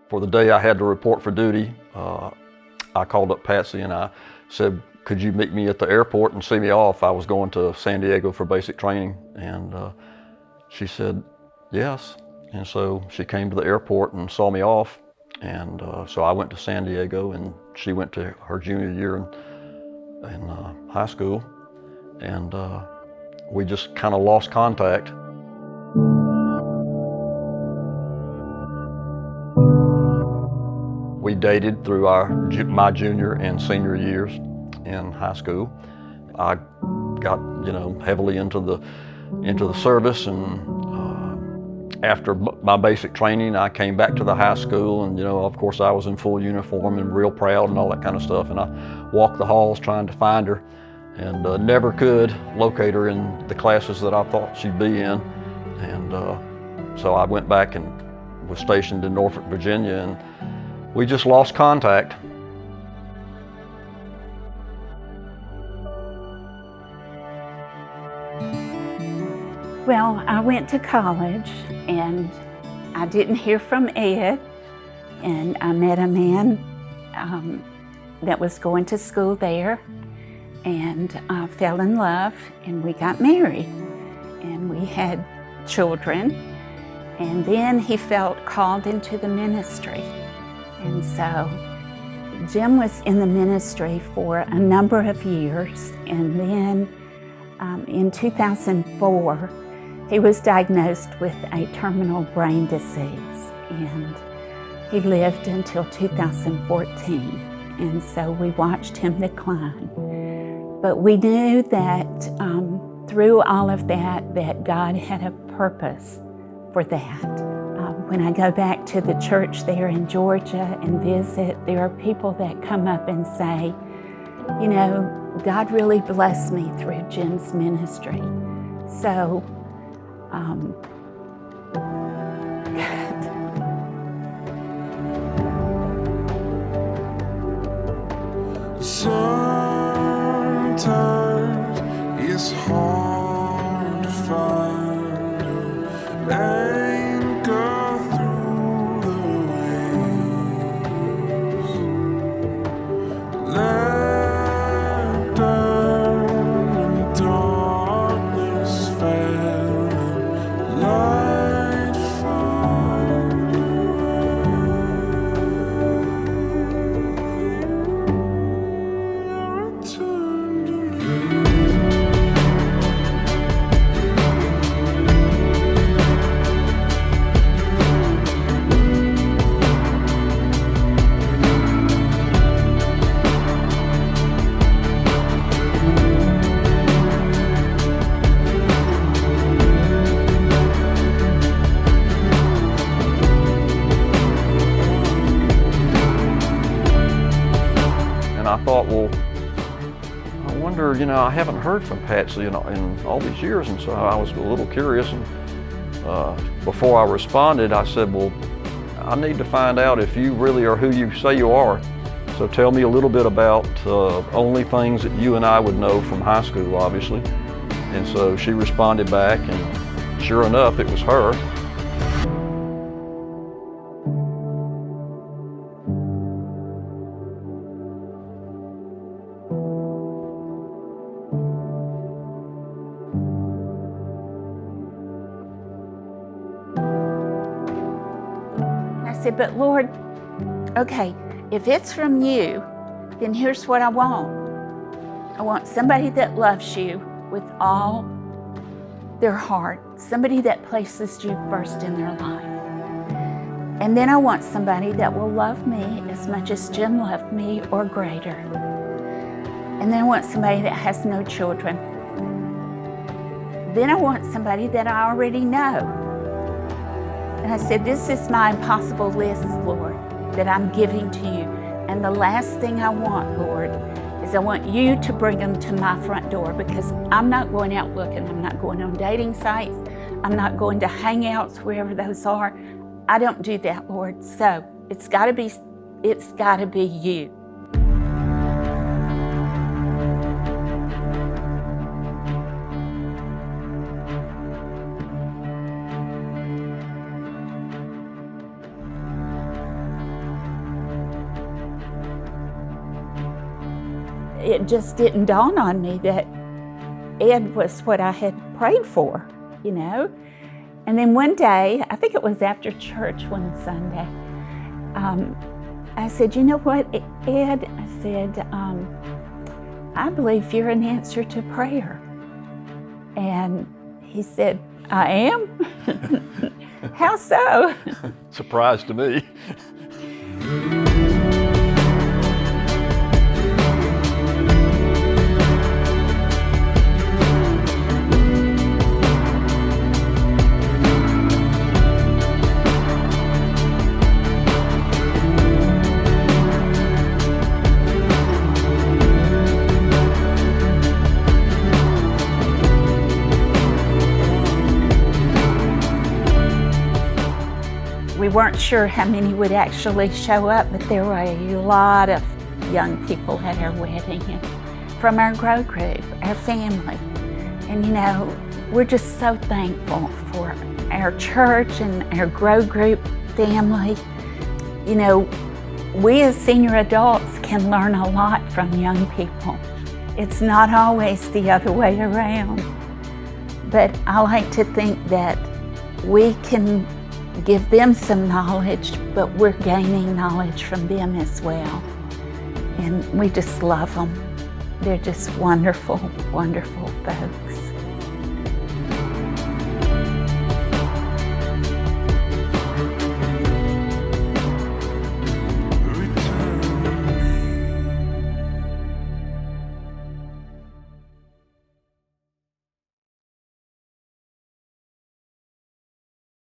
For the day I had to report for duty, I called up Patsy and I said, could you meet me at the airport and see me off? I was going to San Diego for basic training. And she said, yes. And so she came to the airport and saw me off. And so I went to San Diego and she went to her junior year in high school. And we just kind of lost contact. We dated through my junior and senior years in high school. I got, heavily into the service, and after my basic training, I came back to the high school, and of course, I was in full uniform and real proud and all that kind of stuff. And I walked the halls trying to find her, and never could locate her in the classes that I thought she'd be in. And so I went back and was stationed in Norfolk, Virginia, and we just lost contact. Well, I went to college and I didn't hear from Ed, and I met a man that was going to school there, and I fell in love, and we got married, and we had children, and then he felt called into the ministry. And so Jim was in the ministry for a number of years, and then in 2004, he was diagnosed with a terminal brain disease, and he lived until 2014. And so we watched him decline. But we knew that through all of that God had a purpose for that. When I go back to the church there in Georgia and visit, there are people that come up and say, God really blessed me through Jim's ministry. So, sometimes it's hard to find an anchor through the waves. Let down in darkness fell, light find return to me. And I thought, well, I wonder, I haven't heard from Patsy in all these years, and so I was a little curious. And before I responded, I said, well, I need to find out if you really are who you say you are. So tell me a little bit about only things that you and I would know from high school, obviously. And so she responded back, and sure enough, it was her. I said, but Lord, okay, if it's from you, then here's what I want. I want somebody that loves you with all their heart, somebody that places you first in their life. And then I want somebody that will love me as much as Jim loved me or greater. And then I want somebody that has no children. Then I want somebody that I already know. And I said, this is my impossible list, Lord, that I'm giving to you. And the last thing I want, Lord, is I want you to bring them to my front door, because I'm not going out looking. I'm not going on dating sites. I'm not going to hangouts, wherever those are. I don't do that, Lord. So it's got to be you. it just didn't dawn on me that Ed was what I had prayed for, you know. And then one day, I think it was after church one Sunday, I said, you know what, Ed, I said, I believe you're an answer to prayer. And he said, I am? How so? Surprise to me. We weren't sure how many would actually show up, but there were a lot of young people at our wedding, and from our grow group, our family. And you know, we're just so thankful for our church and our grow group family. You know, we as senior adults can learn a lot from young people. It's not always the other way around. But I like to think that we can give them some knowledge, but we're gaining knowledge from them as well. And we just love them. They're just wonderful, wonderful folks.